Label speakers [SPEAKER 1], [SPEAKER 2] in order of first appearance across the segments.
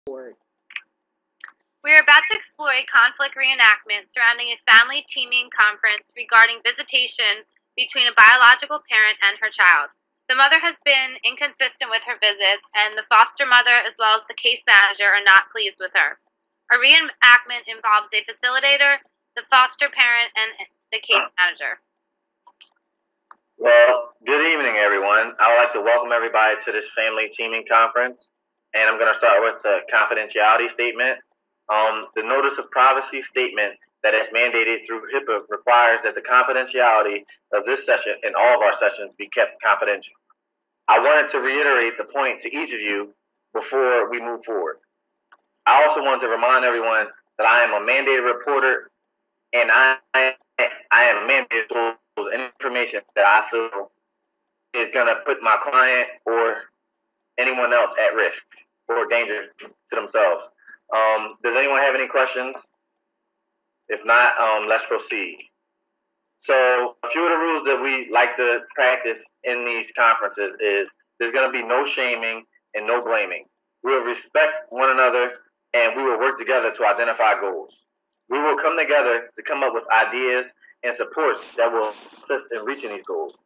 [SPEAKER 1] board.
[SPEAKER 2] We are about to explore a conflict reenactment surrounding a family teaming conference regarding visitation between a biological parent and her child. The mother has been inconsistent with her visits, and the foster mother as well as the case manager are not pleased with her. A reenactment involves a facilitator, the foster parent, and the case manager.
[SPEAKER 3] Well, good evening, everyone. I would like to welcome everybody to this family teaming conference, and I'm going to start with the confidentiality statement. The notice of privacy statement that is mandated through HIPAA requires that the confidentiality of this session and all of our sessions be kept confidential. I wanted to reiterate the point to each of you before we move forward. I also wanted to remind everyone that I am a mandated reporter, and I am mandated to disclose any information that I feel is going to put my client or anyone else at risk or danger to themselves. Does anyone have any questions? If not, let's proceed. So a few of the rules that we like to practice in these conferences is there's going to be no shaming and no blaming. We will respect one another, and we will work together to identify goals. We will come together to come up with ideas and supports that will assist in reaching these goals,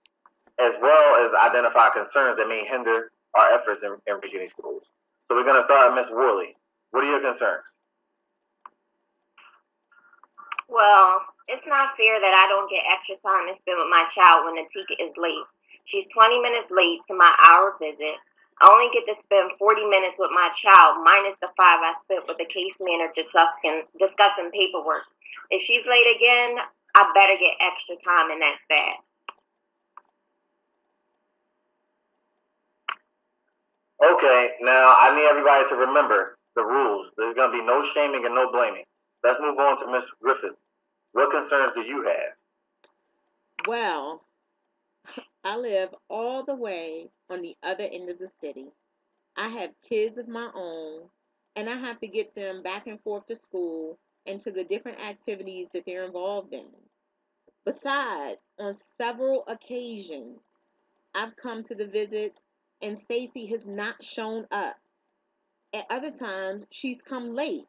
[SPEAKER 3] as well as identify concerns that may hinder our efforts in reaching these goals. So we're going to start with Ms. Worley. What are your concerns?
[SPEAKER 4] Well, it's not fair that I don't get extra time to spend with my child when Natika is late. She's 20 minutes late to my hour visit. I only get to spend 40 minutes with my child, minus the 5 I spent with the case manager discussing paperwork. If she's late again, I better get extra time, and that's that.
[SPEAKER 3] Okay, now I need everybody to remember the rules. There's going to be no shaming and no blaming. Let's move on to Ms. Griffith. What concerns do you have?
[SPEAKER 1] Well, I live all the way on the other end of the city. I have kids of my own, and I have to get them back and forth to school and to the different activities that they're involved in. Besides, on several occasions, I've come to the visits and Stacy has not shown up. At other times, she's come late.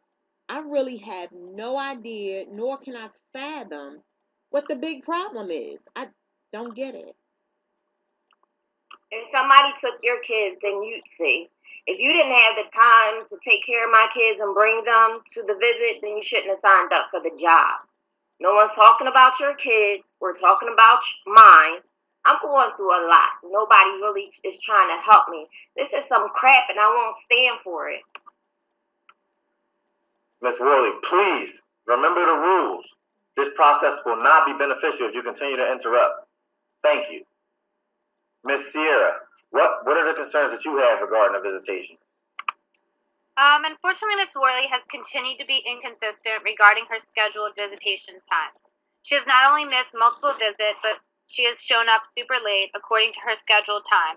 [SPEAKER 1] I really have no idea, nor can I fathom what the big problem is. I don't get it.
[SPEAKER 4] If somebody took your kids, then you'd see. If you didn't have the time to take care of my kids and bring them to the visit, then you shouldn't have signed up for the job. No one's talking about your kids. We're talking about mine. I'm going through a lot. Nobody really is trying to help me. This is some crap, and I won't stand for it.
[SPEAKER 3] Ms. Worley, please remember the rules. This process will not be beneficial if you continue to interrupt. Thank you. Ms. Sierra, what are the concerns that you have regarding the visitation?
[SPEAKER 2] Unfortunately, Ms. Worley has continued to be inconsistent regarding her scheduled visitation times. She has not only missed multiple visits, but she has shown up super late according to her scheduled time.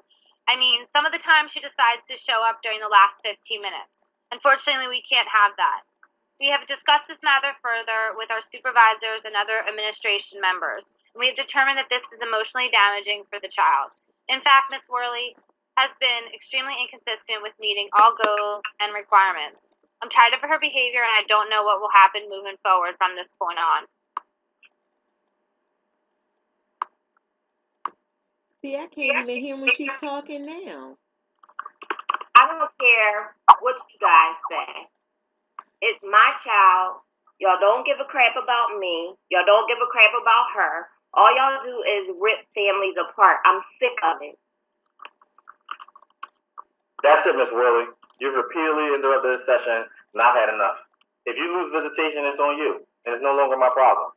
[SPEAKER 2] I mean, some of the time she decides to show up during the last 15 minutes. Unfortunately, we can't have that. We have discussed this matter further with our supervisors and other administration members, and we have determined that this is emotionally damaging for the child. In fact, Ms. Worley has been extremely inconsistent with meeting all goals and requirements. I'm tired of her behavior, and I don't know what will happen moving forward from this point on.
[SPEAKER 1] See, I can't even hear when she's talking now.
[SPEAKER 4] I don't care what you guys say. It's my child. Y'all don't give a crap about me. Y'all don't give a crap about her. All y'all do is rip families apart. I'm sick of it.
[SPEAKER 3] That's it, Ms. Worley. You've repeatedly interrupted this session, and I've had enough. If you lose visitation, it's on you, and it's no longer my problem.